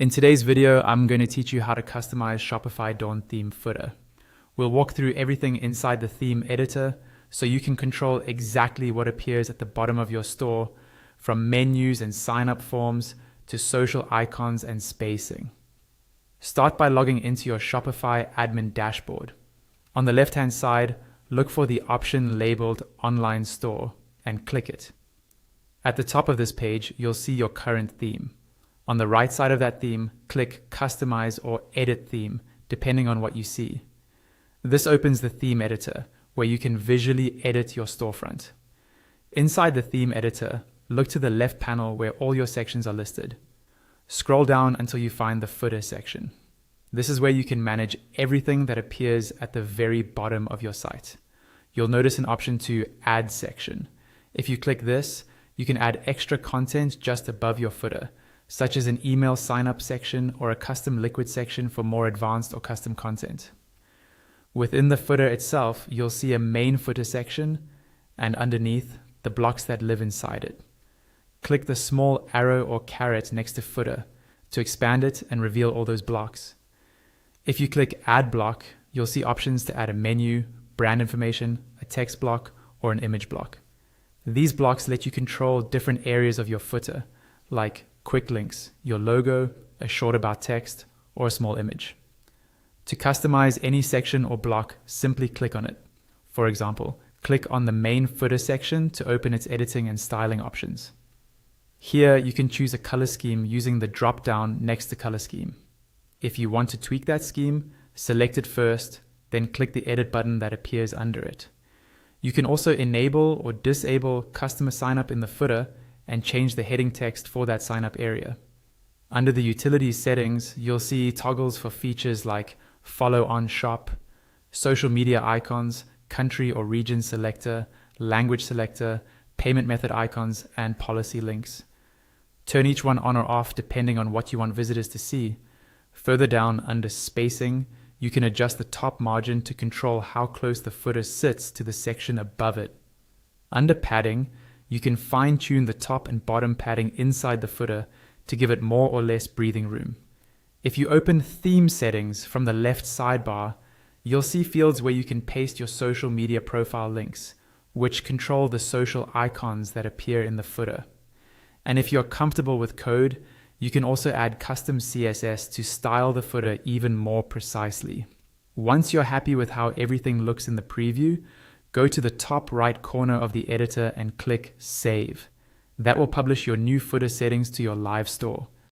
In today's video, I'm going to teach you how to customize Shopify Dawn theme footer. We'll walk through everything inside the theme editor so you can control exactly what appears at the bottom of your store, from menus and sign-up forms to social icons and spacing. Start by logging into your Shopify admin dashboard. On the left-hand side, look for the option labeled Online Store and click it. At the top of this page, you'll see your current theme. On the right side of that theme, click Customize or Edit Theme, depending on what you see. This opens the theme editor, where you can visually edit your storefront. Inside the theme editor, look to the left panel where all your sections are listed. Scroll down until you find the footer section. This is where you can manage everything that appears at the very bottom of your site. You'll notice an option to Add Section. If you click this, you can add extra content just above your footer, such as an email sign-up section or a custom liquid section for more advanced or custom content. Within the footer itself, you'll see a main footer section, and underneath, the blocks that live inside it. Click the small arrow or caret next to footer to expand it and reveal all those blocks. If you click Add Block, you'll see options to add a menu, brand information, a text block, or an image block. These blocks let you control different areas of your footer, like quick links, your logo, a short about text, or a small image. To customize any section or block, simply click on it. For example, click on the main footer section to open its editing and styling options. Here, you can choose a color scheme using the drop-down next to color scheme. If you want to tweak that scheme, select it first, then click the edit button that appears under it. You can also enable or disable customer sign-up in the footer and change the heading text for that sign-up area. Under the utilities settings, you'll see toggles for features like follow on shop, social media icons, country or region selector, language selector, payment method icons, and policy links. Turn each one on or off depending on what you want visitors to see. Further down under spacing, you can adjust the top margin to control how close the footer sits to the section above it. Under padding, you can fine-tune the top and bottom padding inside the footer to give it more or less breathing room. If you open theme settings from the left sidebar, you'll see fields where you can paste your social media profile links, which control the social icons that appear in the footer. And if you're comfortable with code, you can also add custom CSS to style the footer even more precisely. Once you're happy with how everything looks in the preview, go to the top right corner of the editor and click Save. That will publish your new footer settings to your live store.